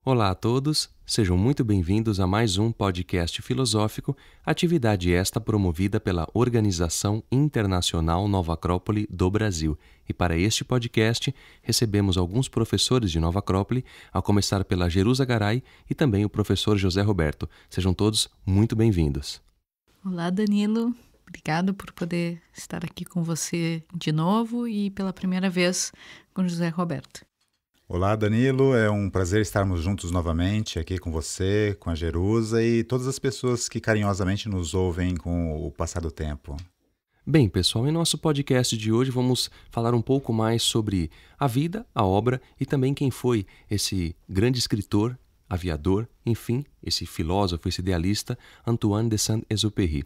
Olá a todos, sejam muito bem-vindos a mais um podcast filosófico, atividade esta promovida pela Organização Internacional Nova Acrópole do Brasil. E para este podcast, recebemos alguns professores de Nova Acrópole, a começar pela Jerusa Garay e também o professor José Roberto. Sejam todos muito bem-vindos. Olá, Danilo. Obrigado por poder estar aqui com você de novo e pela primeira vez com José Roberto. Olá, Danilo. É um prazer estarmos juntos novamente aqui com você, com a Jerusa e todas as pessoas que carinhosamente nos ouvem com o passar do tempo. Bem, pessoal, em nosso podcast de hoje vamos falar um pouco mais sobre a vida, a obra e também quem foi esse grande escritor, aviador, enfim, esse filósofo, esse idealista, Antoine de Saint-Exupéry.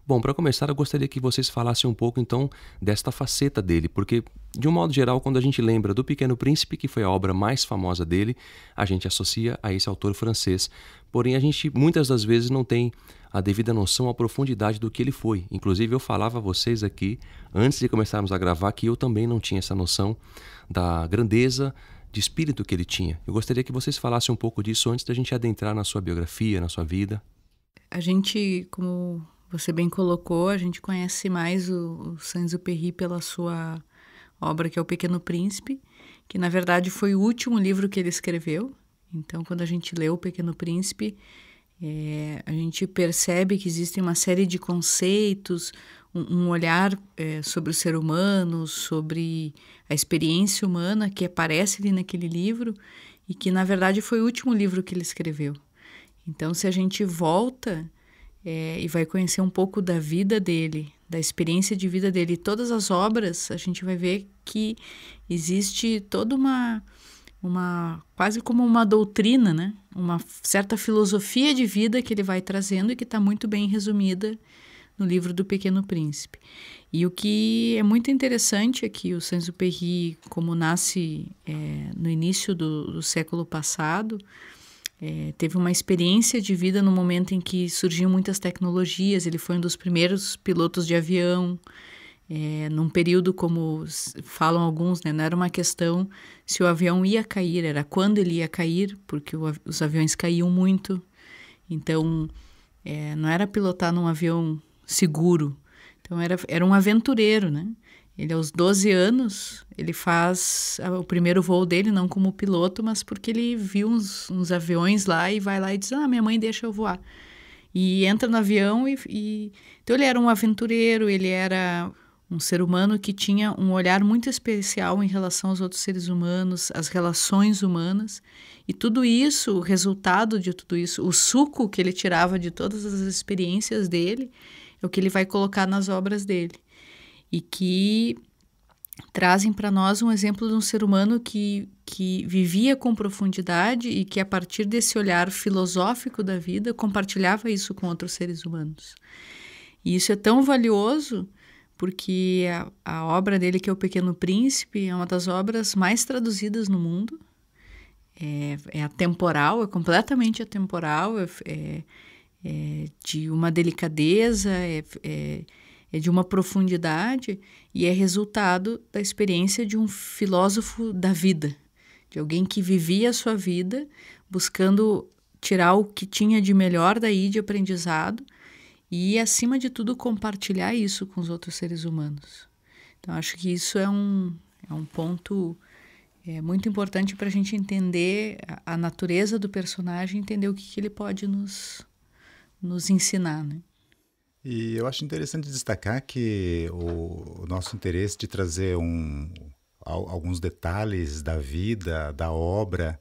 Bom, para começar, eu gostaria que vocês falassem um pouco, então, desta faceta dele, porque, de um modo geral, quando a gente lembra do Pequeno Príncipe, que foi a obra mais famosa dele, a gente associa a esse autor francês. Porém, a gente, muitas das vezes, não tem a devida noção, a profundidade do que ele foi. Inclusive, eu falava a vocês aqui, antes de começarmos a gravar, que eu também não tinha essa noção da grandeza de espírito que ele tinha. Eu gostaria que vocês falassem um pouco disso antes da gente adentrar na sua biografia, na sua vida. A gente, como você bem colocou, a gente conhece mais o Saint-Exupéry pela sua obra, que é O Pequeno Príncipe, que na verdade foi o último livro que ele escreveu. Então, quando a gente lê O Pequeno Príncipe, a gente percebe que existem uma série de conceitos, um olhar sobre o ser humano, sobre a experiência humana que aparece ali naquele livro e que, na verdade, foi o último livro que ele escreveu. Então, se a gente volta e vai conhecer um pouco da vida dele, da experiência de vida dele e todas as obras, a gente vai ver que existe toda uma quase como uma doutrina, né? Uma certa filosofia de vida que ele vai trazendo e que está muito bem resumida no livro do Pequeno Príncipe. E o que é muito interessante é que o Saint-Exupéry, como nasce no início do século passado, teve uma experiência de vida no momento em que surgiam muitas tecnologias. Ele foi um dos primeiros pilotos de avião, num período, como falam alguns, né, não era uma questão se o avião ia cair, era quando ele ia cair, porque os aviões caíam muito. Então, não era pilotar num avião seguro. Então, era um aventureiro, né? Ele, aos 12 anos, ele faz o primeiro voo dele, não como piloto, mas porque ele viu uns aviões lá e vai lá e diz, minha mãe deixa eu voar. E entra no avião Então, ele era um aventureiro, ele era um ser humano que tinha um olhar muito especial em relação aos outros seres humanos, às relações humanas. E tudo isso, o resultado de tudo isso, o suco que ele tirava de todas as experiências dele, é o que ele vai colocar nas obras dele. E que trazem para nós um exemplo de um ser humano que vivia com profundidade e que, a partir desse olhar filosófico da vida, compartilhava isso com outros seres humanos. E isso é tão valioso porque a obra dele, que é O Pequeno Príncipe, é uma das obras mais traduzidas no mundo. É atemporal, é completamente atemporal, é de uma delicadeza, é de uma profundidade e é resultado da experiência de um filósofo da vida, de alguém que vivia a sua vida buscando tirar o que tinha de melhor daí de aprendizado e, acima de tudo, compartilhar isso com os outros seres humanos. Então, acho que isso é um ponto muito importante para a gente entender a natureza do personagem, entender o que ele pode nos ensinar, né? E eu acho interessante destacar que o nosso interesse de trazer alguns detalhes da vida, da obra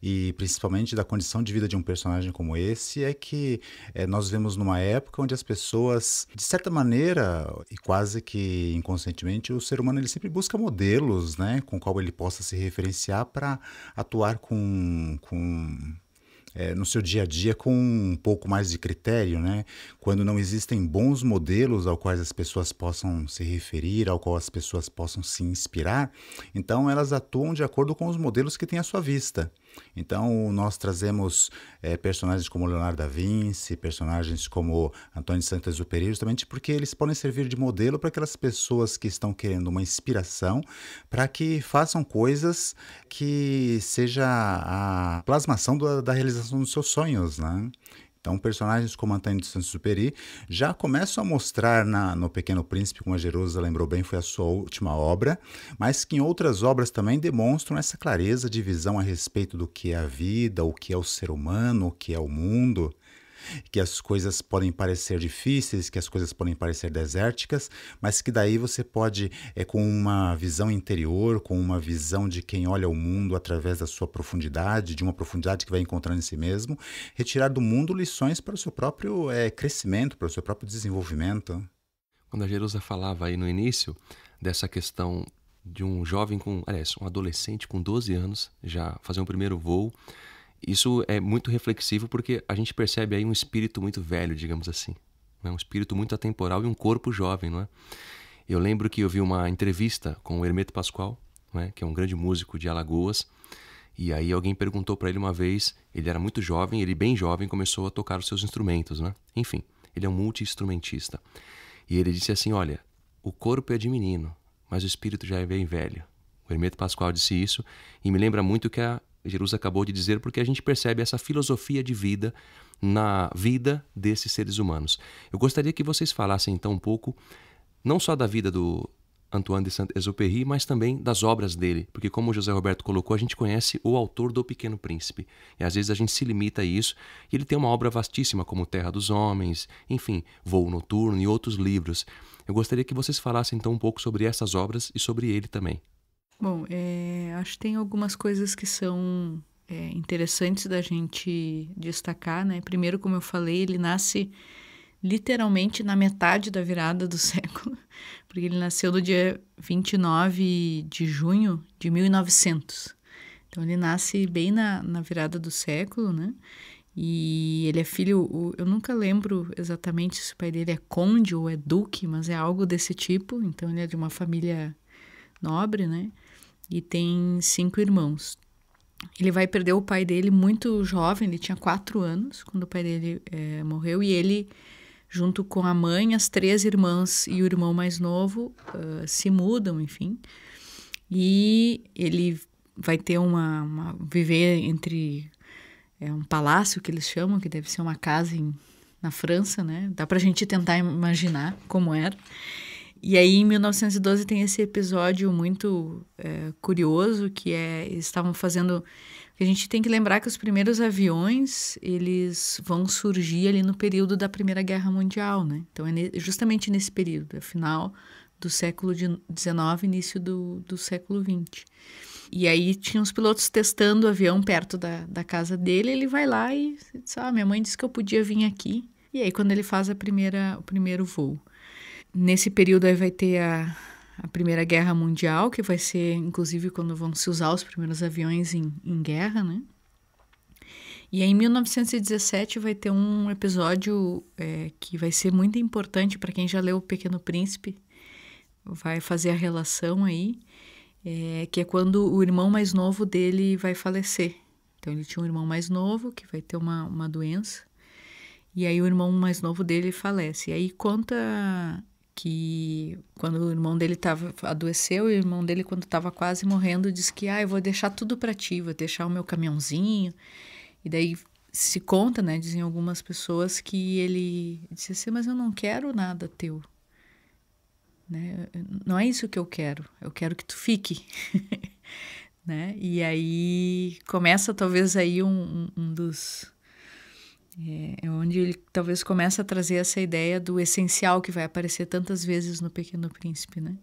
e principalmente da condição de vida de um personagem como esse é que nós vivemos numa época onde as pessoas, de certa maneira e quase que inconscientemente, o ser humano ele sempre busca modelos, né, com qual ele possa se referenciar para atuar no seu dia a dia com um pouco mais de critério, né? Quando não existem bons modelos ao quais as pessoas possam se referir, ao qual as pessoas possam se inspirar, então elas atuam de acordo com os modelos que têm à sua vista. Então, nós trazemos personagens como Leonardo da Vinci, personagens como Antônio de Saint-Exupéry, justamente porque eles podem servir de modelo para aquelas pessoas que estão querendo uma inspiração para que façam coisas que seja a plasmação da realização dos seus sonhos, né? Então, personagens como Antônio de Saint-Exupéry já começam a mostrar no Pequeno Príncipe, como a Jerusa lembrou bem, foi a sua última obra, mas que em outras obras também demonstram essa clareza de visão a respeito do que é a vida, o que é o ser humano, o que é o mundo, que as coisas podem parecer difíceis, que as coisas podem parecer desérticas, mas que daí você pode, com uma visão interior, com uma visão de quem olha o mundo através da sua profundidade, de uma profundidade que vai encontrando em si mesmo, retirar do mundo lições para o seu próprio crescimento, para o seu próprio desenvolvimento. Quando a Jerusa falava aí no início dessa questão de um jovem um adolescente com 12 anos já fazer um primeiro voo, isso é muito reflexivo porque a gente percebe aí um espírito muito velho, digamos assim, né? Um espírito muito atemporal e um corpo jovem, não é? Eu lembro que eu vi uma entrevista com o Hermeto Pascoal, não é? Que é um grande músico de Alagoas, e aí alguém perguntou para ele uma vez, ele era muito jovem, ele bem jovem começou a tocar os seus instrumentos, né? Enfim, ele é um multi-instrumentista. E ele disse assim, olha, o corpo é de menino, mas o espírito já é bem velho. O Hermeto Pascoal disse isso e me lembra muito que a Jerusa acabou de dizer, porque a gente percebe essa filosofia de vida na vida desses seres humanos. Eu gostaria que vocês falassem então um pouco, não só da vida do Antoine de Saint-Exupéry, mas também das obras dele, porque como o José Roberto colocou, a gente conhece o autor do Pequeno Príncipe, e às vezes a gente se limita a isso, e ele tem uma obra vastíssima como Terra dos Homens, enfim, Voo Noturno e outros livros. Eu gostaria que vocês falassem então um pouco sobre essas obras e sobre ele também. Bom, acho que tem algumas coisas que são interessantes da gente destacar, né? Primeiro, como eu falei, ele nasce literalmente na metade da virada do século, porque ele nasceu no dia 29 de junho de 1900. Então, ele nasce bem na virada do século, né? E ele é filho, eu nunca lembro exatamente se o pai dele é conde ou é duque, mas é algo desse tipo. Então, ele é de uma família nobre, né? E tem 5 irmãos. Ele vai perder o pai dele muito jovem, ele tinha 4 anos quando o pai dele morreu, e ele, junto com a mãe, as 3 irmãs e o irmão mais novo, se mudam, enfim. E ele vai ter viver entre um palácio, que eles chamam, que deve ser uma casa na França, né? Dá pra gente tentar imaginar como era. E aí, em 1912, tem esse episódio muito curioso, que eles estavam fazendo... A gente tem que lembrar que os primeiros aviões, eles vão surgir ali no período da Primeira Guerra Mundial, né? Então, é justamente nesse período, final do século XIX, início do século XX. E aí, tinha os pilotos testando o avião perto da casa dele, ele vai lá e diz, minha mãe disse que eu podia vir aqui. E aí, quando ele faz o primeiro voo. Nesse período aí vai ter a Primeira Guerra Mundial, que vai ser, inclusive, quando vão se usar os primeiros aviões em guerra, né? E aí, em 1917, vai ter um episódio que vai ser muito importante para quem já leu O Pequeno Príncipe, vai fazer a relação aí, que é quando o irmão mais novo dele vai falecer. Então, ele tinha um irmão mais novo que vai ter uma doença, e aí o irmão mais novo dele falece. E aí conta que quando o irmão dele adoeceu, o irmão dele, quando estava quase morrendo, disse que eu vou deixar tudo para ti, vou deixar o meu caminhãozinho. E daí se conta, né, dizem algumas pessoas, que ele disse assim, mas eu não quero nada teu, né? Não é isso que eu quero que tu fique. Né? E aí começa talvez aí um dos... onde ele talvez começa a trazer essa ideia do essencial que vai aparecer tantas vezes no Pequeno Príncipe, né?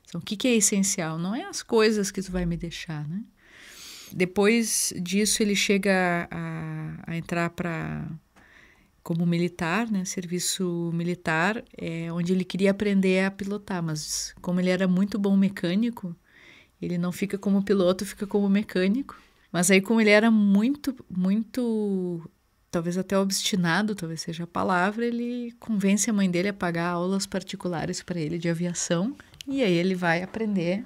Então, o que é essencial? Não é as coisas que tu vai me deixar, né? Depois disso, ele chega a entrar como militar, né? Serviço militar, onde ele queria aprender a pilotar, mas como ele era muito bom mecânico, ele não fica como piloto, fica como mecânico. Mas aí, como ele era muito, muito... talvez até obstinado, talvez seja a palavra, ele convence a mãe dele a pagar aulas particulares para ele de aviação, e aí ele vai aprender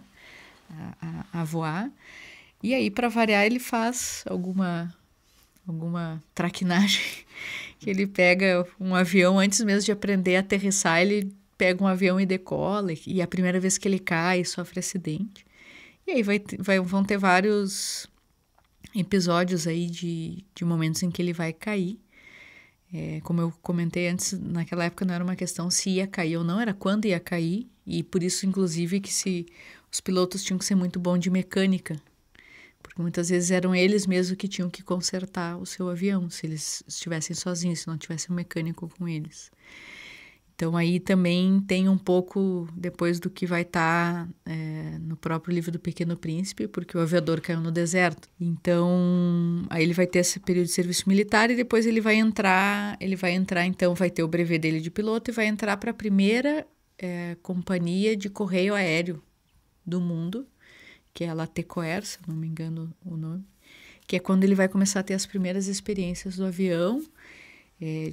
a voar. E aí, para variar, ele faz alguma traquinagem, que ele pega um avião, antes mesmo de aprender a aterrissar, ele pega um avião e decola, e a primeira vez que ele cai, sofre acidente. E aí vão ter vários episódios aí de momentos em que ele vai cair. Como eu comentei antes, naquela época não era uma questão se ia cair ou não, era quando ia cair. E por isso, inclusive, que os pilotos tinham que ser muito bons de mecânica. Porque muitas vezes eram eles mesmos que tinham que consertar o seu avião, se eles estivessem sozinhos, se não tivesse um mecânico com eles. Então, aí também tem um pouco depois do que vai estar no próprio livro do Pequeno Príncipe, porque o aviador caiu no deserto. Então, aí ele vai ter esse período de serviço militar e depois ele vai entrar, então vai ter o brevet dele de piloto e vai entrar para a primeira companhia de correio aéreo do mundo, que é a Latécoère, se não me engano o nome, que é quando ele vai começar a ter as primeiras experiências do avião,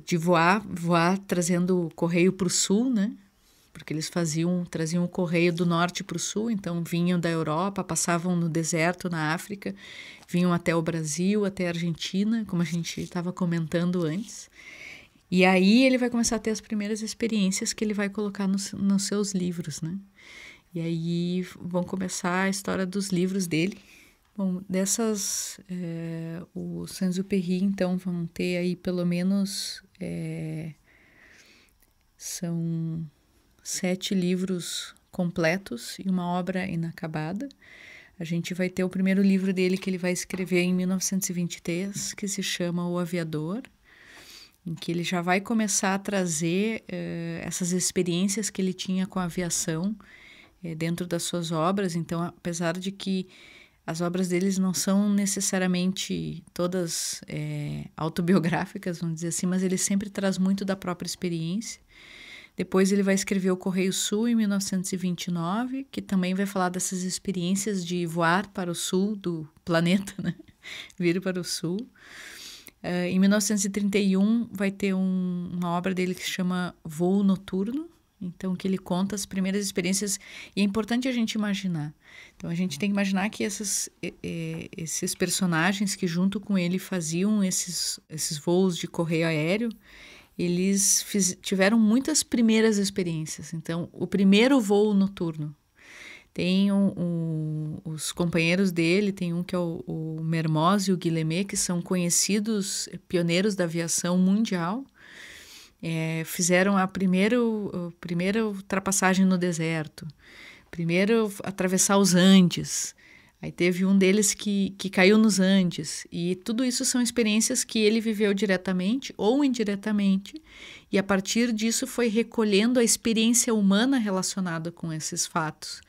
de voar trazendo o correio para o sul, né? Porque eles traziam o correio do norte para o sul, então vinham da Europa, passavam no deserto, na África, vinham até o Brasil, até a Argentina, como a gente estava comentando antes. E aí ele vai começar a ter as primeiras experiências que ele vai colocar nos seus livros, né? E aí vão começar a história dos livros dele. Bom, o Saint-Exupéry, então, vão ter aí pelo menos, são 7 livros completos e uma obra inacabada. A gente vai ter o primeiro livro dele que ele vai escrever em 1923, que se chama O Aviador, em que ele já vai começar a trazer essas experiências que ele tinha com a aviação dentro das suas obras. Então, apesar de que as obras deles não são necessariamente todas autobiográficas, vamos dizer assim, mas ele sempre traz muito da própria experiência. Depois ele vai escrever O Correio Sul, em 1929, que também vai falar dessas experiências de voar para o sul do planeta, né? Vir para o sul. Em 1931 vai ter uma obra dele que se chama Voo Noturno, então que ele conta as primeiras experiências, e é importante a gente imaginar. Então a gente tem que imaginar que esses personagens que junto com ele faziam esses voos de correio aéreo, eles tiveram muitas primeiras experiências. Então o primeiro voo noturno, tem os companheiros dele, tem um que é o Mermoz e o Guillemet, que são conhecidos pioneiros da aviação mundial. Fizeram a primeira ultrapassagem no deserto, primeiro atravessar os Andes. Aí teve um deles que caiu nos Andes. E tudo isso são experiências que ele viveu diretamente ou indiretamente. E a partir disso foi recolhendo a experiência humana relacionada com esses fatos.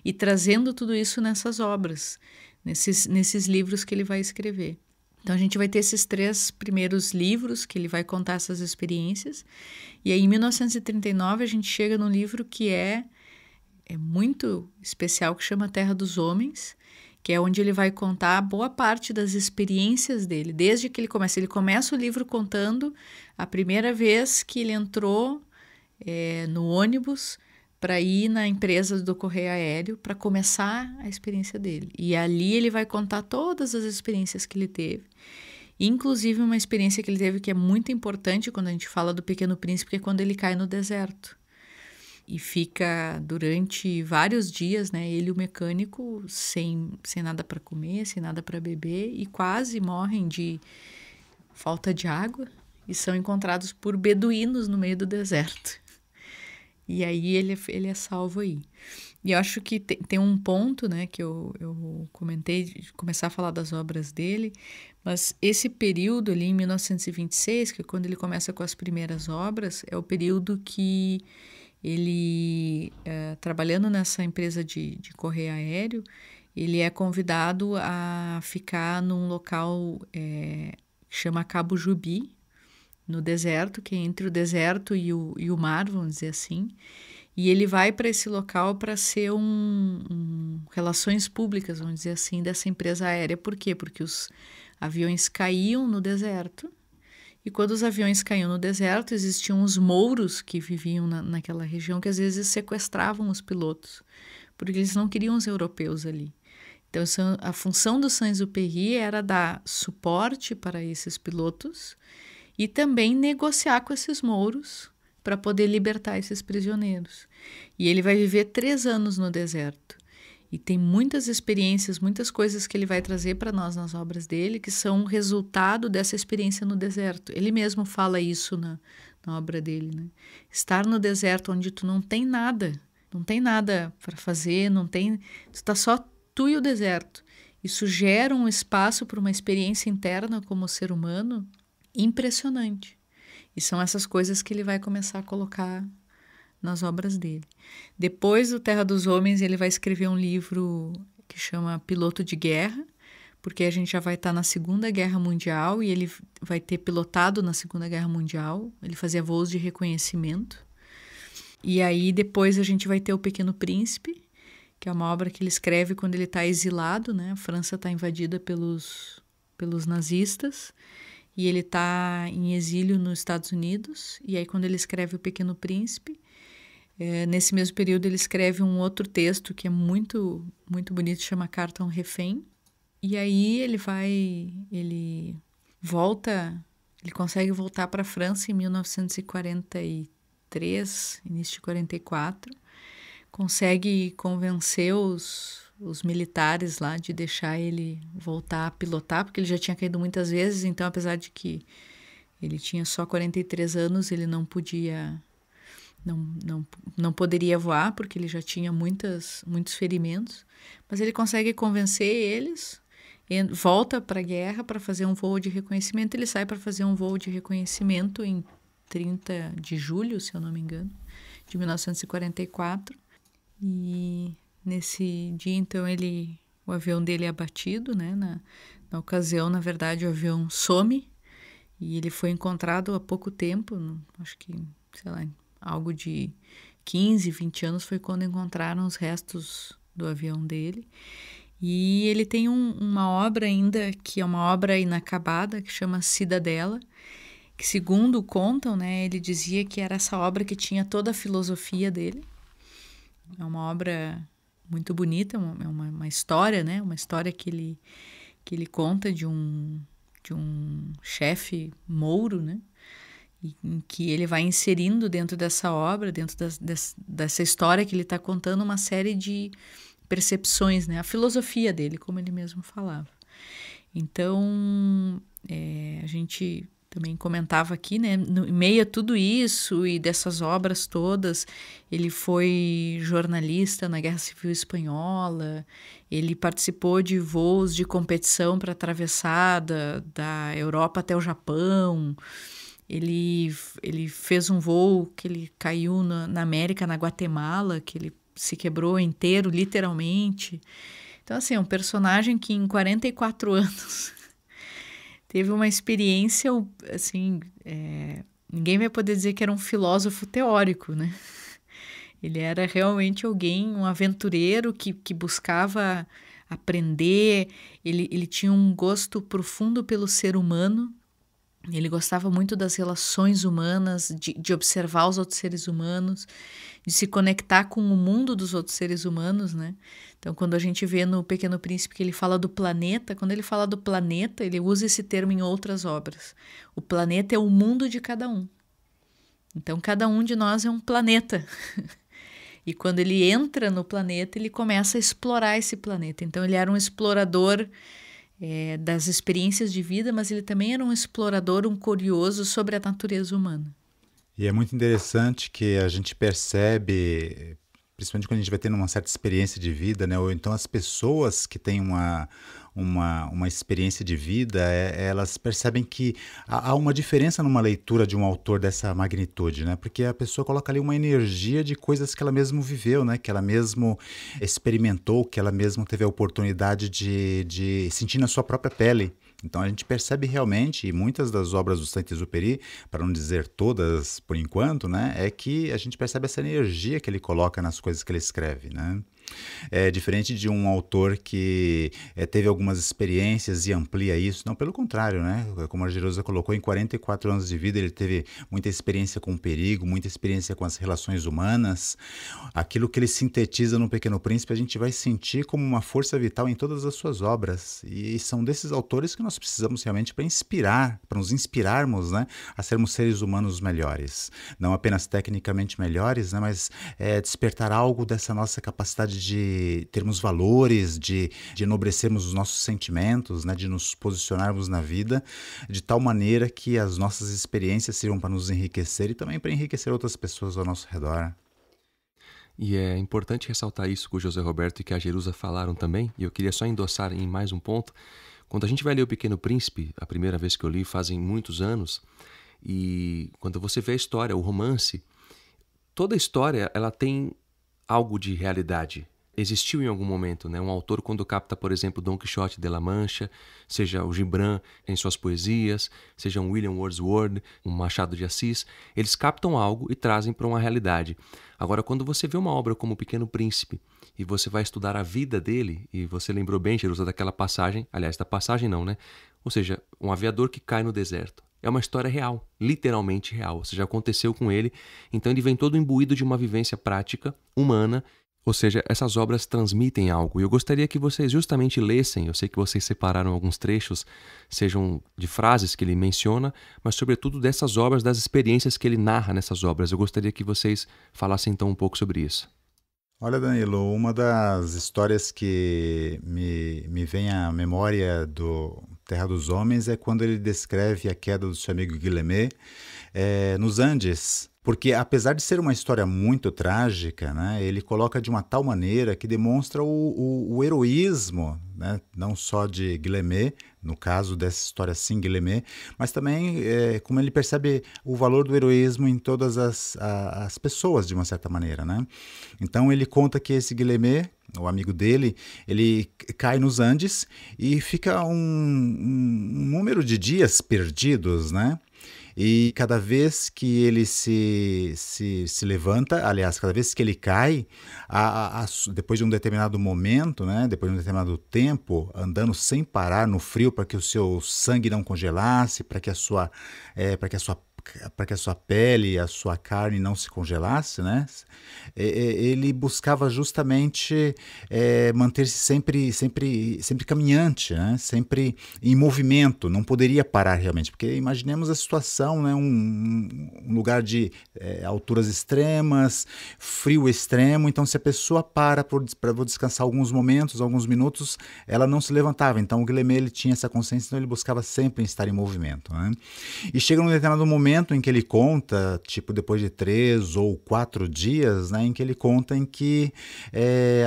E trazendo tudo isso nessas obras, nesses livros que ele vai escrever. Então, a gente vai ter esses 3 primeiros livros que ele vai contar essas experiências. E aí, em 1939, a gente chega num livro que é muito especial, que chama Terra dos Homens, que é onde ele vai contar boa parte das experiências dele, desde que ele começa. Ele começa o livro contando a primeira vez que ele entrou no ônibus para ir na empresa do correio aéreo para começar a experiência dele. E ali ele vai contar todas as experiências que ele teve, inclusive uma experiência que ele teve que é muito importante quando a gente fala do Pequeno Príncipe, que é quando ele cai no deserto. E fica durante vários dias, né, ele e o mecânico sem nada para comer, sem nada para beber, e quase morrem de falta de água e são encontrados por beduínos no meio do deserto. E aí ele é salvo aí. E eu acho que tem um ponto, né, que eu comentei, de começar a falar das obras dele, mas esse período ali em 1926, que é quando ele começa com as primeiras obras, é o período que ele, trabalhando nessa empresa de correio aéreo, ele é convidado a ficar num local que chama Cabo Juby, no deserto, que é entre o deserto e o mar, vamos dizer assim. E ele vai para esse local para ser relações públicas, vamos dizer assim, dessa empresa aérea. Por quê? Porque os aviões caíam no deserto. E quando os aviões caíam no deserto, existiam os mouros que viviam naquela região, que às vezes sequestravam os pilotos, porque eles não queriam os europeus ali. Então, a função do Saint-Exupéry era dar suporte para esses pilotos e também negociar com esses mouros para poder libertar esses prisioneiros. E ele vai viver 3 anos no deserto. E tem muitas experiências, muitas coisas que ele vai trazer para nós nas obras dele, que são resultado dessa experiência no deserto. Ele mesmo fala isso na obra dele, né? Estar no deserto onde tu não tem nada para fazer, tu está só tu e o deserto. Isso gera um espaço para uma experiência interna como ser humano impressionante. E são essas coisas que ele vai começar a colocar nas obras dele. Depois do Terra dos Homens, ele vai escrever um livro que chama Piloto de Guerra, porque a gente já vai estar na Segunda Guerra Mundial e ele vai ter pilotado na Segunda Guerra Mundial. Ele fazia voos de reconhecimento. E aí depois a gente vai ter O Pequeno Príncipe, que é uma obra que ele escreve quando ele está exilado, né? A França está invadida pelos nazistas e ele está em exílio nos Estados Unidos. E aí quando ele escreve O Pequeno Príncipe, nesse mesmo período ele escreve um outro texto que é muito, muito bonito, chama Carta a um Refém. E aí ele consegue voltar para a França em 1943, início de 44, consegue convencer os militares lá de deixar ele voltar a pilotar, porque ele já tinha caído muitas vezes, então apesar de que ele tinha só 43 anos, ele não poderia voar, porque ele já tinha muitos ferimentos, mas ele consegue convencer eles, volta para a guerra para fazer um voo de reconhecimento. Ele sai para fazer um voo de reconhecimento em 30 de julho, se eu não me engano, de 1944. E nesse dia, então, o avião dele é abatido, né? Na ocasião, na verdade, o avião some e ele foi encontrado há pouco tempo, acho que, sei lá, algo de 15, 20 anos foi quando encontraram os restos do avião dele. E ele tem uma obra ainda, que é uma obra inacabada, que chama Cidadela, que segundo contam, né, ele dizia que era essa obra que tinha toda a filosofia dele. É uma obra muito bonita, é uma história, né, uma história que ele conta de um chefe mouro, né, em que ele vai inserindo dentro dessa obra, dentro dessa história que ele está contando, uma série de percepções, né? A filosofia dele, como ele mesmo falava. Então, a gente também comentava aqui, né? No meio a tudo isso e dessas obras todas, ele foi jornalista na Guerra Civil Espanhola, ele participou de voos de competição para atravessar da Europa até o Japão. Ele fez um voo que ele caiu na América, na Guatemala, que ele se quebrou inteiro, literalmente. Então, assim, é um personagem que em 44 anos teve uma experiência, assim, ninguém vai poder dizer que era um filósofo teórico, né? Ele era realmente um aventureiro que buscava aprender, ele tinha um gosto profundo pelo ser humano. Ele gostava muito das relações humanas, de observar os outros seres humanos, de se conectar com o mundo dos outros seres humanos, né? Então, quando a gente vê no Pequeno Príncipe que ele fala do planeta, quando ele fala do planeta, ele usa esse termo em outras obras. O planeta é o mundo de cada um. Então, cada um de nós é um planeta. E quando ele entra no planeta, ele começa a explorar esse planeta. Então, ele era um explorador das experiências de vida, mas ele também era um explorador, um curioso sobre a natureza humana. E é muito interessante que a gente percebe, principalmente quando a gente vai tendo uma certa experiência de vida, né? Ou então as pessoas que têm uma experiência de vida, elas percebem que há uma diferença numa leitura de um autor dessa magnitude, né? Porque a pessoa coloca ali uma energia de coisas que ela mesmo viveu, né? Que ela mesmo experimentou, que ela mesmo teve a oportunidade de sentir na sua própria pele. Então a gente percebe realmente, e muitas das obras do Saint-Exupéry, para não dizer todas por enquanto, né? É que a gente percebe essa energia que ele coloca nas coisas que ele escreve, né? É diferente de um autor que teve algumas experiências e amplia isso. Não, pelo contrário, né? Como a Jerusa colocou, em 44 anos de vida ele teve muita experiência com o perigo, muita experiência com as relações humanas. Aquilo que ele sintetiza no Pequeno Príncipe a gente vai sentir como uma força vital em todas as suas obras. E são desses autores que nós precisamos realmente para inspirar, para nos inspirarmos, né, a sermos seres humanos melhores. Não apenas tecnicamente melhores, né, mas despertar algo dessa nossa capacidade de termos valores, de enobrecermos os nossos sentimentos, né, de nos posicionarmos na vida de tal maneira que as nossas experiências sirvam para nos enriquecer e também para enriquecer outras pessoas ao nosso redor. E é importante ressaltar isso que o José Roberto e que a Jerusa falaram também, e eu queria só endossar em mais um ponto. Quando a gente vai ler O Pequeno Príncipe, a primeira vez que eu li fazem muitos anos, e quando você vê a história, o romance, toda a história ela tem algo de realidade. Existiu em algum momento, né? Um autor quando capta, por exemplo, Dom Quixote de La Mancha, seja o Gibran em suas poesias, seja um William Wordsworth, um Machado de Assis, eles captam algo e trazem para uma realidade. Agora, quando você vê uma obra como O Pequeno Príncipe e você vai estudar a vida dele, e você lembrou bem, Jerusa, daquela passagem, aliás, da passagem não, né? Ou seja, um aviador que cai no deserto. É uma história real, literalmente real, ou seja, aconteceu com ele, então ele vem todo imbuído de uma vivência prática, humana. Ou seja, essas obras transmitem algo. E eu gostaria que vocês justamente lessem, eu sei que vocês separaram alguns trechos, sejam de frases que ele menciona, mas sobretudo dessas obras, das experiências que ele narra nessas obras. Eu gostaria que vocês falassem então um pouco sobre isso. Olha, Danilo, uma das histórias que me vem à memória do Terra dos Homens é quando ele descreve a queda do seu amigo Guilherme nos Andes. Porque apesar de ser uma história muito trágica, né, ele coloca de uma tal maneira que demonstra o heroísmo, né, não só de Guilherme, no caso dessa história sim, Guilherme, mas também como ele percebe o valor do heroísmo em todas as pessoas, de uma certa maneira, né? Então ele conta que esse Guilherme, o amigo dele, ele cai nos Andes e fica um número de dias perdidos, né? E cada vez que ele se levanta, aliás, cada vez que ele cai, depois de um determinado momento, né, depois de um determinado tempo, andando sem parar no frio para que o seu sangue não congelasse, para que a sua pele, a sua carne não se congelasse, né? Ele buscava justamente manter-se sempre caminhante, né? Sempre em movimento, não poderia parar realmente, porque imaginemos a situação, né? Um lugar de alturas extremas, frio extremo, então se a pessoa para descansar alguns momentos, alguns minutos, ela não se levantava. Então o Guilherme ele tinha essa consciência, então ele buscava sempre estar em movimento, né? E chega num determinado momento em que ele conta, tipo depois de 3 ou 4 dias, né, em que ele conta em que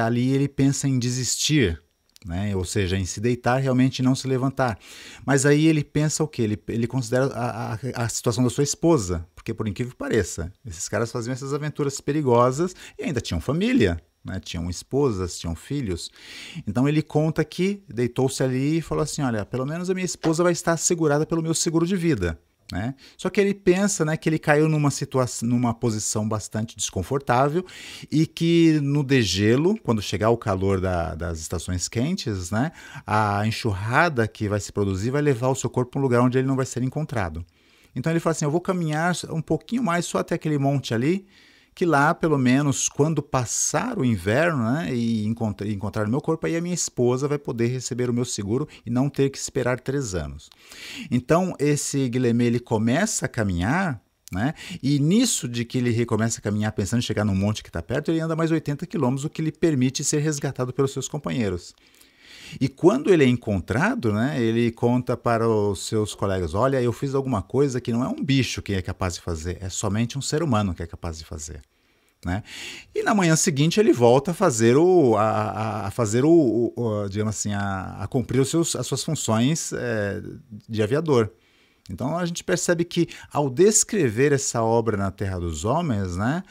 ali ele pensa em desistir, né, ou seja, em se deitar realmente e não se levantar. Mas aí ele pensa o quê? Ele considera a situação da sua esposa, porque por incrível que pareça, esses caras faziam essas aventuras perigosas e ainda tinham família, né, tinham esposas, tinham filhos. Então ele conta que deitou-se ali e falou assim, olha, pelo menos a minha esposa vai estar assegurada pelo meu seguro de vida. Né? Só que ele pensa, né, que ele caiu numa posição bastante desconfortável e que no degelo, quando chegar o calor das estações quentes, né, a enxurrada que vai se produzir vai levar o seu corpo para um lugar onde ele não vai ser encontrado. Então ele fala assim, eu vou caminhar um pouquinho mais só até aquele monte ali, que lá, pelo menos, quando passar o inverno, né, e encontrar o meu corpo, aí a minha esposa vai poder receber o meu seguro e não ter que esperar 3 anos. Então, esse Guilherme, ele começa a caminhar, né, e nisso de que ele recomeça a caminhar pensando em chegar num monte que está perto, ele anda mais 80 quilômetros, o que lhe permite ser resgatado pelos seus companheiros. E quando ele é encontrado, né, ele conta para os seus colegas, olha, eu fiz alguma coisa que não é um bicho que é capaz de fazer, é somente um ser humano que é capaz de fazer. Né? E na manhã seguinte ele volta a fazer digamos assim, a cumprir as suas funções de aviador. Então a gente percebe que ao descrever essa obra na Terra dos Homens, né,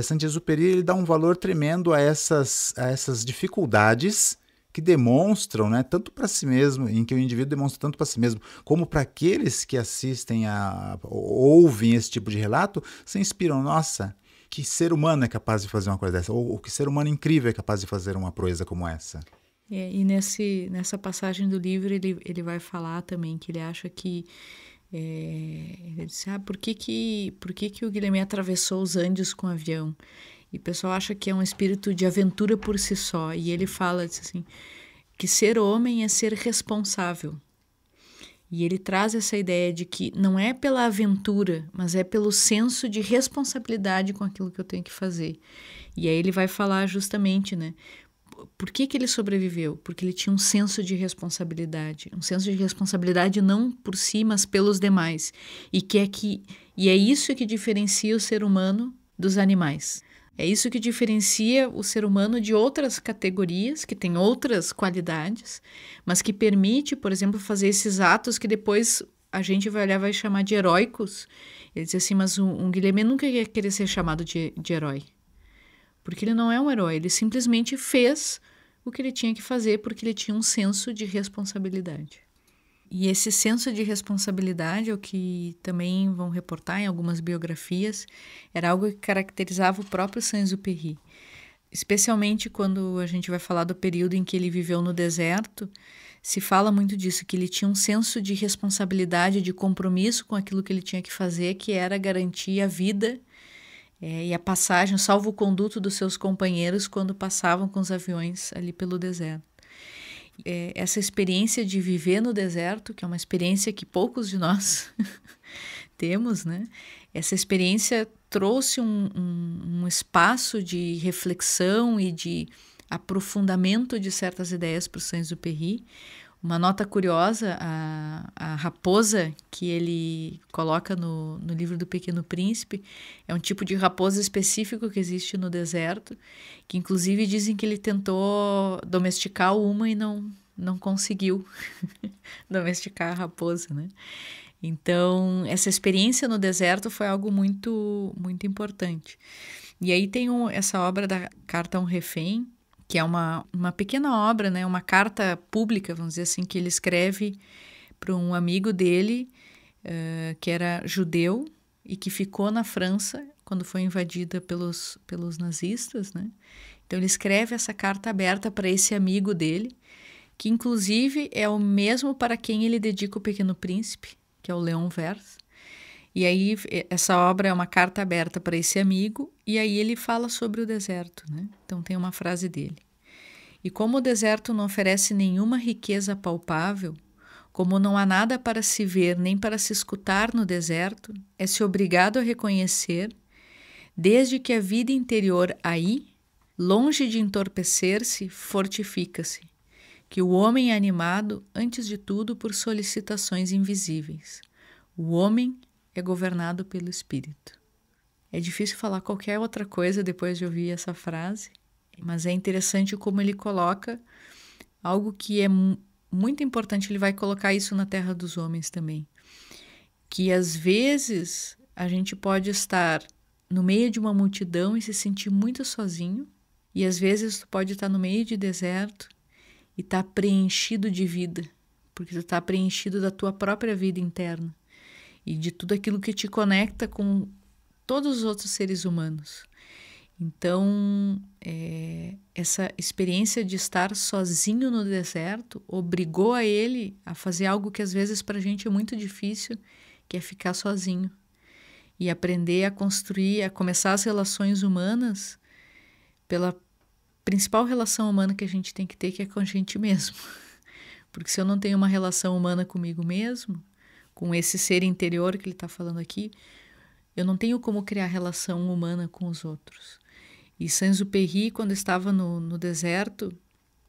Saint-Exupéry ele dá um valor tremendo a essas dificuldades que demonstram, né, tanto para si mesmo, em que o indivíduo demonstra tanto para si mesmo, como para aqueles que assistem ouvem esse tipo de relato, se inspiram, nossa, Que ser humano é capaz de fazer uma coisa dessa? Ou que ser humano incrível é capaz de fazer uma proeza como essa? E nessa passagem do livro ele vai falar também que ele acha que ele disse, por que o Guilherme atravessou os Andes com o avião? E o pessoal acha que é um espírito de aventura por si só. E ele fala, diz assim, que ser homem é ser responsável. E ele traz essa ideia de que não é pela aventura, mas é pelo senso de responsabilidade com aquilo que eu tenho que fazer. E aí ele vai falar justamente, né? Por que ele sobreviveu? Porque ele tinha um senso de responsabilidade. Um senso de responsabilidade não por si, mas pelos demais. E é isso que diferencia o ser humano dos animais. É isso que diferencia o ser humano de outras categorias, que tem outras qualidades, mas que permite, por exemplo, fazer esses atos que depois a gente vai olhar e vai chamar de heróicos. Ele diz assim, mas um Guilherme nunca ia querer ser chamado de herói. Porque ele não é um herói, ele simplesmente fez o que ele tinha que fazer porque ele tinha um senso de responsabilidade. E esse senso de responsabilidade, é o que também vão reportar em algumas biografias, era algo que caracterizava o próprio Saint-Exupéry. Especialmente quando a gente vai falar do período em que ele viveu no deserto, se fala muito disso, que ele tinha um senso de responsabilidade, de compromisso com aquilo que ele tinha que fazer, que era garantir a vida e a passagem, o salvo-conduto dos seus companheiros quando passavam com os aviões ali pelo deserto. Essa experiência de viver no deserto, que é uma experiência que poucos de nós temos, né? Essa experiência trouxe um espaço de reflexão e de aprofundamento de certas ideias para o Saint-Exupéry. Uma nota curiosa, a raposa que ele coloca no livro do Pequeno Príncipe é um tipo de raposa específico que existe no deserto, que inclusive dizem que ele tentou domesticar uma e não conseguiu domesticar a raposa, né? Então, essa experiência no deserto foi algo muito, muito importante. E aí tem essa obra da Carta a um Refém, que é uma pequena obra, né? Uma carta pública, vamos dizer assim, que ele escreve para um amigo dele, que era judeu e que ficou na França quando foi invadida pelos nazistas, né? Então ele escreve essa carta aberta para esse amigo dele, que inclusive é o mesmo para quem ele dedica o Pequeno Príncipe, que é o Léon Werth. E aí essa obra é uma carta aberta para esse amigo, e aí ele fala sobre o deserto, né? Então tem uma frase dele. E como o deserto não oferece nenhuma riqueza palpável, como não há nada para se ver nem para se escutar no deserto, é-se obrigado a reconhecer, desde que a vida interior aí, longe de entorpecer-se, fortifica-se, que o homem é animado, antes de tudo, por solicitações invisíveis. O homem é governado pelo espírito. É difícil falar qualquer outra coisa depois de ouvir essa frase, mas é interessante como ele coloca algo que é muito importante. Ele vai colocar isso na Terra dos Homens também, que às vezes a gente pode estar no meio de uma multidão e se sentir muito sozinho, e às vezes tu pode estar no meio de deserto e estar preenchido de vida, porque tu está preenchido da tua própria vida interna e de tudo aquilo que te conecta com todos os outros seres humanos. Então, essa experiência de estar sozinho no deserto obrigou a ele a fazer algo que às vezes para a gente é muito difícil, que é ficar sozinho e aprender a construir, a começar as relações humanas pela principal relação humana que a gente tem que ter, que é com a gente mesmo. Porque se eu não tenho uma relação humana comigo mesmo, com esse ser interior que ele está falando aqui, eu não tenho como criar relação humana com os outros. E Saint-Exupéry, quando estava no deserto,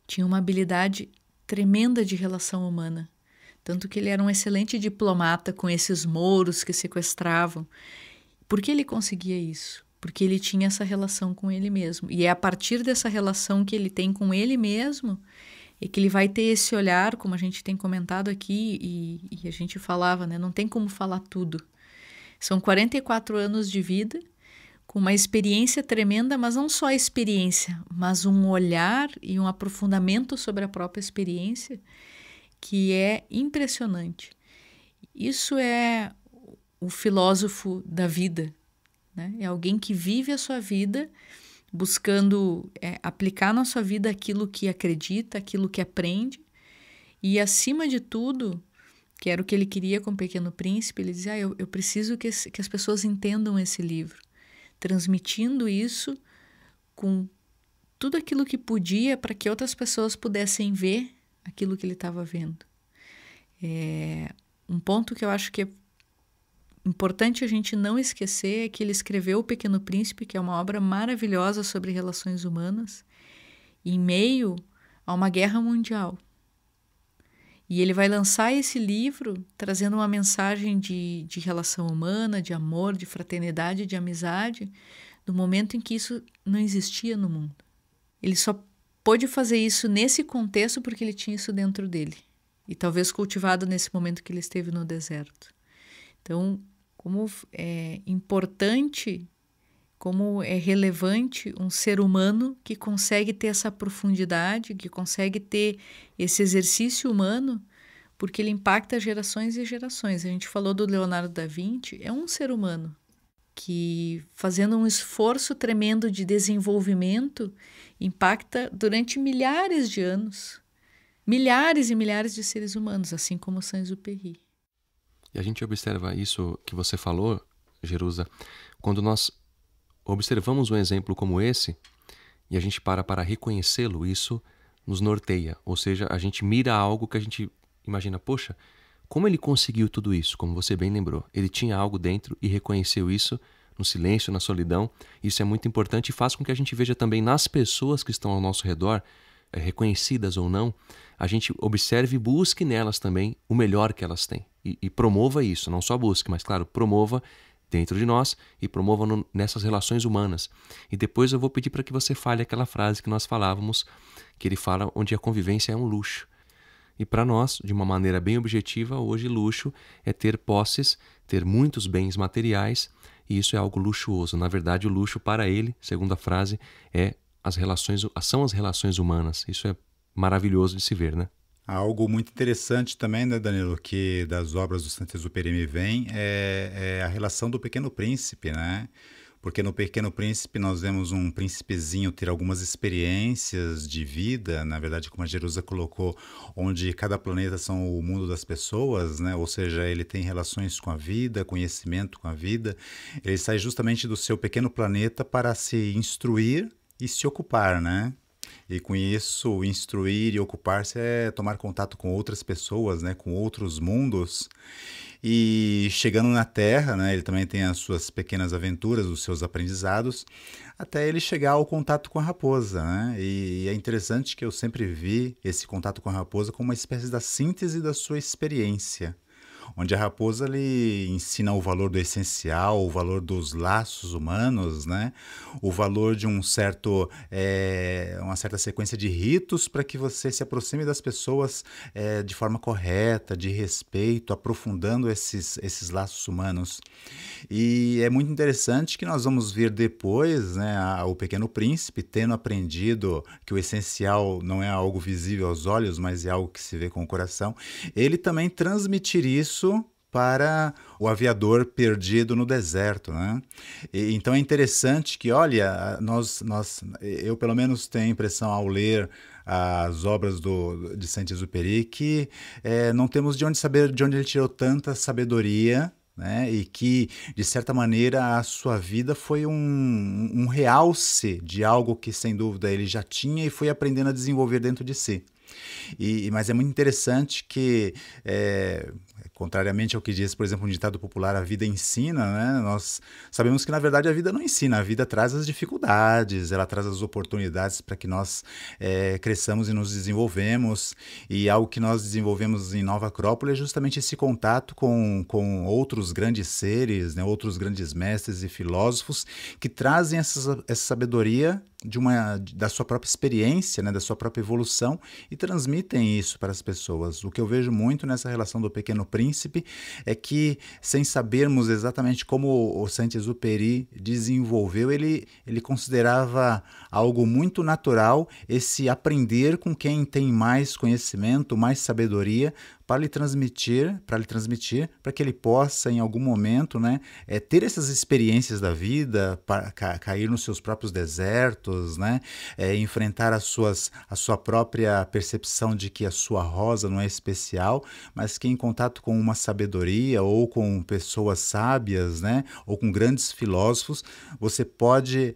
tinha uma habilidade tremenda de relação humana. Tanto que ele era um excelente diplomata com esses mouros que sequestravam. Por que ele conseguia isso? Porque ele tinha essa relação com ele mesmo. E é a partir dessa relação que ele tem com ele mesmo é que ele vai ter esse olhar, como a gente tem comentado aqui e a gente falava, né? Não tem como falar tudo. São 44 anos de vida, com uma experiência tremenda, mas não só a experiência, mas um olhar e um aprofundamento sobre a própria experiência que é impressionante. Isso é o filósofo da vida, né? É alguém que vive a sua vida buscando aplicar na sua vida aquilo que acredita, aquilo que aprende. E, acima de tudo, que era o que ele queria com o Pequeno Príncipe, ele dizia, eu preciso que as pessoas entendam esse livro, transmitindo isso com tudo aquilo que podia para que outras pessoas pudessem ver aquilo que ele estava vendo. Um ponto que eu acho que é importante a gente não esquecer é que ele escreveu O Pequeno Príncipe, que é uma obra maravilhosa sobre relações humanas, em meio a uma guerra mundial. E ele vai lançar esse livro trazendo uma mensagem de relação humana, de amor, de fraternidade, de amizade, no momento em que isso não existia no mundo. Ele só pôde fazer isso nesse contexto porque ele tinha isso dentro dele. E talvez cultivado nesse momento que ele esteve no deserto. Então, como é importante, como é relevante um ser humano que consegue ter essa profundidade, que consegue ter esse exercício humano, porque ele impacta gerações e gerações. A gente falou do Leonardo da Vinci, é um ser humano que, fazendo um esforço tremendo de desenvolvimento, impacta durante milhares de anos, milhares e milhares de seres humanos, assim como Saint-Exupéry. E a gente observa isso que você falou, Jerusa, quando nós observamos um exemplo como esse e a gente para reconhecê-lo, isso nos norteia. Ou seja, a gente mira algo que a gente imagina, poxa, como ele conseguiu tudo isso? Como você bem lembrou, ele tinha algo dentro e reconheceu isso no silêncio, na solidão. Isso é muito importante e faz com que a gente veja também nas pessoas que estão ao nosso redor, reconhecidas ou não, a gente observe e busque nelas também o melhor que elas têm. E promova isso, não só busque, mas claro, promova dentro de nós e promova nessas relações humanas. E depois eu vou pedir para que você fale aquela frase que nós falávamos, que ele fala onde a convivência é um luxo. E para nós, de uma maneira bem objetiva, hoje luxo é ter posses, ter muitos bens materiais, e isso é algo luxuoso. Na verdade, o luxo para ele, segundo a frase, são as relações humanas. Isso é maravilhoso de se ver, né? Algo muito interessante também, né, Danilo, que das obras do Saint-Exupéry me vem é a relação do Pequeno Príncipe, né? Porque no Pequeno Príncipe nós vemos um príncipezinho ter algumas experiências de vida, na verdade, como a Jerusa colocou, onde cada planeta são o mundo das pessoas, né? Ou seja, ele tem relações com a vida, conhecimento com a vida. Ele sai justamente do seu pequeno planeta para se instruir e se ocupar, né? E com isso, instruir e ocupar-se é tomar contato com outras pessoas, né, com outros mundos. E chegando na Terra, né, ele também tem as suas pequenas aventuras, os seus aprendizados, até ele chegar ao contato com a raposa, né? E é interessante que eu sempre vi esse contato com a raposa como uma espécie da síntese da sua experiência, onde a raposa lhe ensina o valor do essencial, o valor dos laços humanos, né? O valor de uma certa sequência de ritos para que você se aproxime das pessoas de forma correta, de respeito, aprofundando esses laços humanos. E é muito interessante que nós vamos ver depois, né, o Pequeno Príncipe, tendo aprendido que o essencial não é algo visível aos olhos, mas é algo que se vê com o coração, ele também transmitir isso para o aviador perdido no deserto, né? Então é interessante que, olha, eu pelo menos tenho a impressão ao ler as obras de Saint-Exupéry que não temos de onde saber de onde ele tirou tanta sabedoria, né? E que, de certa maneira, a sua vida foi um realce de algo que, sem dúvida, ele já tinha e foi aprendendo a desenvolver dentro de si. Mas é muito interessante que, contrariamente ao que diz, por exemplo, um ditado popular, a vida ensina, né? Nós sabemos que, na verdade, a vida não ensina, a vida traz as dificuldades, ela traz as oportunidades para que nós cresçamos e nos desenvolvemos. E algo que nós desenvolvemos em Nova Acrópole é justamente esse contato com outros grandes seres, né? Outros grandes mestres e filósofos que trazem essa sabedoria da sua própria experiência, né, da sua própria evolução, e transmitem isso para as pessoas. O que eu vejo muito nessa relação do Pequeno Príncipe é que, sem sabermos exatamente como o Saint-Exupéry desenvolveu, ele considerava algo muito natural esse aprender com quem tem mais conhecimento, mais sabedoria, para lhe transmitir, para que ele possa, em algum momento, né, ter essas experiências da vida, cair nos seus próprios desertos, né, enfrentar a sua própria percepção de que a sua rosa não é especial, mas que em contato com uma sabedoria ou com pessoas sábias, né, ou com grandes filósofos, você pode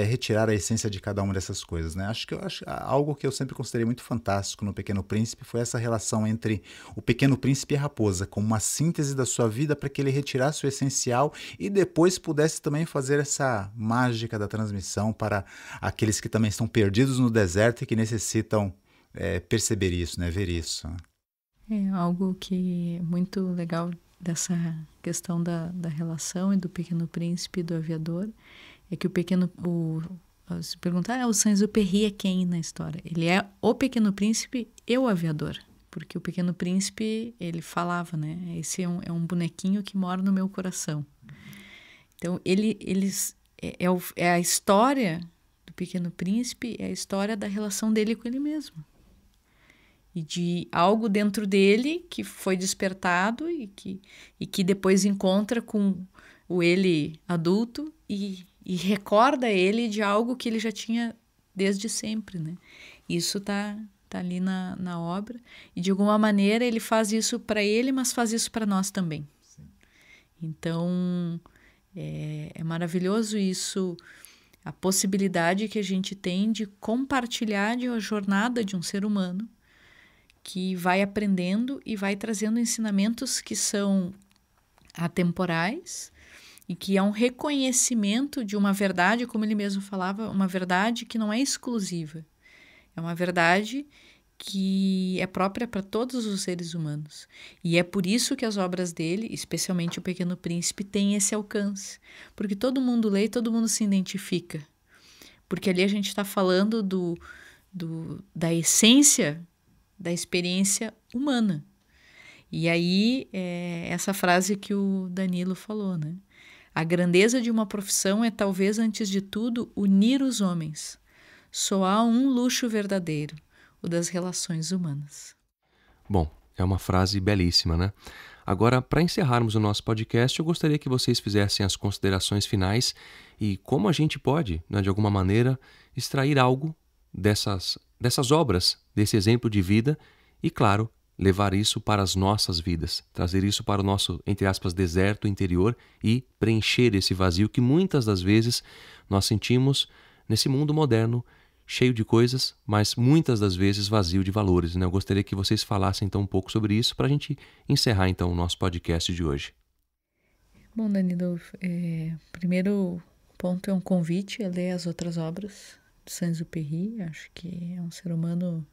retirar a essência de cada uma dessas coisas, né? Acho algo que eu sempre considerei muito fantástico no Pequeno Príncipe foi essa relação entre o Pequeno Príncipe e a raposa, como uma síntese da sua vida para que ele retirasse o essencial e depois pudesse também fazer essa mágica da transmissão para aqueles que também estão perdidos no deserto e que necessitam perceber isso, né? Ver isso. É algo que é muito legal dessa questão da relação e do Pequeno Príncipe e do aviador, é que se perguntar, o Saint-Exupéry é quem na história? Ele é o Pequeno Príncipe e o aviador. Porque o Pequeno Príncipe, ele falava, né? Esse é um bonequinho que mora no meu coração. Então, é a história do Pequeno Príncipe, é a história da relação dele com ele mesmo. E de algo dentro dele que foi despertado e que depois encontra com o ele adulto e recorda ele de algo que ele já tinha desde sempre, né? Isso tá ali na obra, e de alguma maneira ele faz isso para ele, mas faz isso para nós também. Sim. Então, é maravilhoso isso, a possibilidade que a gente tem de compartilhar a jornada de um ser humano que vai aprendendo e vai trazendo ensinamentos que são atemporais e que é um reconhecimento de uma verdade, como ele mesmo falava, uma verdade que não é exclusiva. É uma verdade que é própria para todos os seres humanos. E é por isso que as obras dele, especialmente O Pequeno Príncipe, têm esse alcance. Porque todo mundo lê e todo mundo se identifica. Porque ali a gente está falando da essência da experiência humana. E aí, essa frase que o Danilo falou, né? A grandeza de uma profissão é talvez, antes de tudo, unir os homens. Só há um luxo verdadeiro, o das relações humanas. Bom, é uma frase belíssima, né? Agora, para encerrarmos o nosso podcast, eu gostaria que vocês fizessem as considerações finais e como a gente pode, né, de alguma maneira, extrair algo dessas obras, desse exemplo de vida e, claro, levar isso para as nossas vidas, trazer isso para o nosso, entre aspas, deserto interior e preencher esse vazio que muitas das vezes nós sentimos nesse mundo moderno, cheio de coisas, mas muitas das vezes vazio de valores, né? Eu gostaria que vocês falassem então um pouco sobre isso para a gente encerrar então o nosso podcast de hoje. Bom, Danilo, primeiro ponto é um convite a ler as outras obras de Saint-Exupéry. Acho que é um ser humano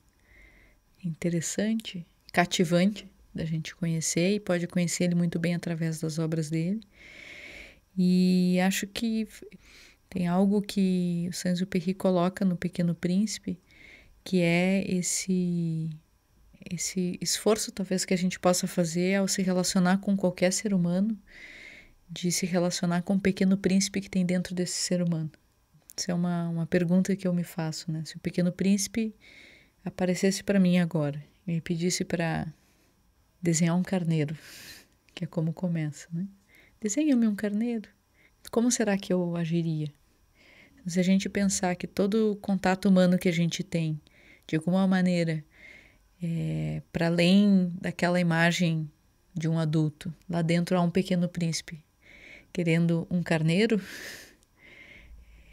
interessante, cativante da gente conhecer, e pode conhecer ele muito bem através das obras dele. E acho que tem algo que o Saint-Exupéry coloca no Pequeno Príncipe, que é esse esforço talvez que a gente possa fazer ao se relacionar com qualquer ser humano, de se relacionar com o Pequeno Príncipe que tem dentro desse ser humano. Isso é uma pergunta que eu me faço, né? Se o Pequeno Príncipe aparecesse para mim agora e me pedisse para desenhar um carneiro, que é como começa, né? Desenha-me um carneiro. Como será que eu agiria? Se a gente pensar que todo o contato humano que a gente tem, de alguma maneira, para além daquela imagem de um adulto, lá dentro há um Pequeno Príncipe querendo um carneiro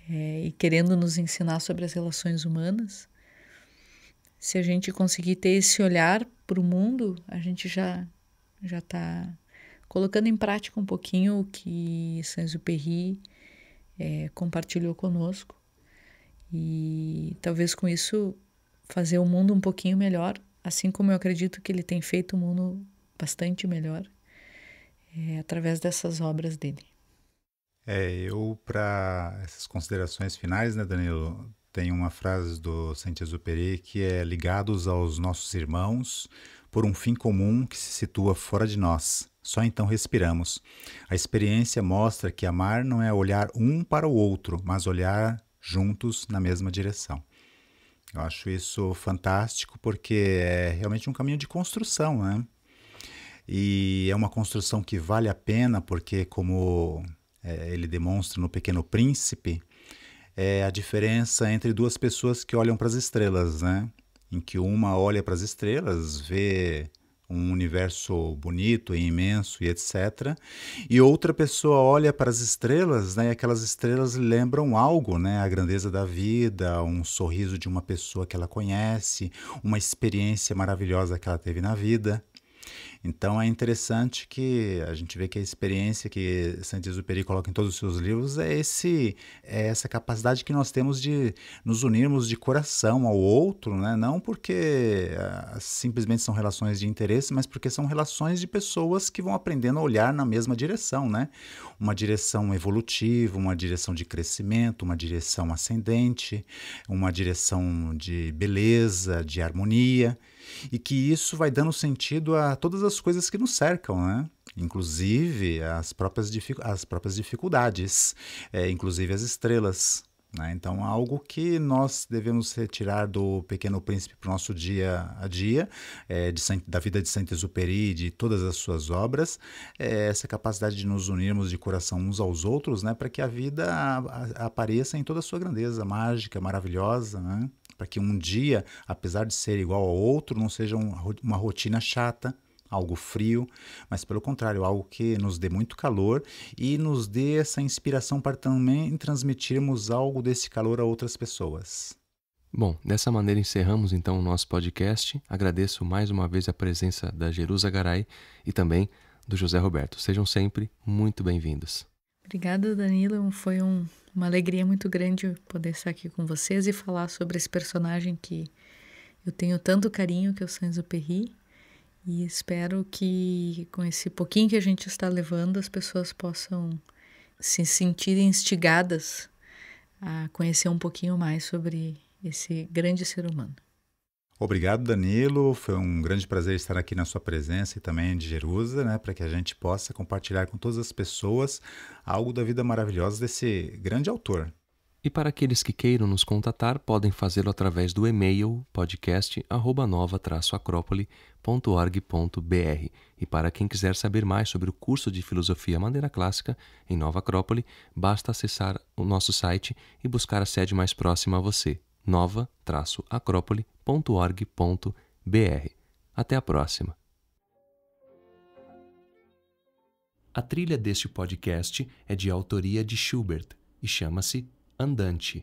e querendo nos ensinar sobre as relações humanas. Se a gente conseguir ter esse olhar para o mundo, a gente já está colocando em prática um pouquinho o que Saint-Exupéry compartilhou conosco, e talvez com isso fazer o mundo um pouquinho melhor, assim como eu acredito que ele tem feito o mundo bastante melhor através dessas obras dele. Eu, para essas considerações finais, né, Danilo, tem uma frase do Saint-Exupéry que é: ligados aos nossos irmãos por um fim comum que se situa fora de nós. Só então respiramos. A experiência mostra que amar não é olhar um para o outro, mas olhar juntos na mesma direção. Eu acho isso fantástico porque é realmente um caminho de construção, né? E é uma construção que vale a pena porque, como ele demonstra no Pequeno Príncipe, é a diferença entre duas pessoas que olham para as estrelas, né? Em que uma olha para as estrelas, vê um universo bonito e imenso e etc. E outra pessoa olha para as estrelas, né? E aquelas estrelas lembram algo, né? A grandeza da vida, um sorriso de uma pessoa que ela conhece, uma experiência maravilhosa que ela teve na vida. Então é interessante que a gente vê que a experiência que Saint-Exupéry coloca em todos os seus livros é essa capacidade que nós temos de nos unirmos de coração ao outro, né? Não porque simplesmente são relações de interesse, mas porque são relações de pessoas que vão aprendendo a olhar na mesma direção, né? Uma direção evolutiva, uma direção de crescimento, uma direção ascendente, uma direção de beleza, de harmonia. E que isso vai dando sentido a todas as coisas que nos cercam, né? Inclusive as próprias dificuldades, inclusive as estrelas. Né? Então, algo que nós devemos retirar do Pequeno Príncipe para o nosso dia a dia, da vida de Saint-Exupéry e de todas as suas obras, é essa capacidade de nos unirmos de coração uns aos outros, né? Para que a vida apareça em toda a sua grandeza, mágica, maravilhosa, né? Para que um dia, apesar de ser igual ao outro, não seja uma rotina chata, algo frio, mas pelo contrário, algo que nos dê muito calor e nos dê essa inspiração para também transmitirmos algo desse calor a outras pessoas. Bom, dessa maneira encerramos então o nosso podcast. Agradeço mais uma vez a presença da Jerusa Garay e também do José Roberto. Sejam sempre muito bem-vindos. Obrigada, Danilo. Foi uma alegria muito grande poder estar aqui com vocês e falar sobre esse personagem que eu tenho tanto carinho, que é o Saint-Exupéry. E espero que com esse pouquinho que a gente está levando, as pessoas possam se sentirem instigadas a conhecer um pouquinho mais sobre esse grande ser humano. Obrigado, Danilo. Foi um grande prazer estar aqui na sua presença e também de Jerusa, né, para que a gente possa compartilhar com todas as pessoas algo da vida maravilhosa desse grande autor. E para aqueles que queiram nos contatar, podem fazê-lo através do e-mail podcast@nova-acrópole.org.br. E para quem quiser saber mais sobre o curso de Filosofia Maneira Clássica em Nova Acrópole, basta acessar o nosso site e buscar a sede mais próxima a você, nova-acrópole.org.br. Até a próxima! A trilha deste podcast é de autoria de Schubert e chama-se Andante.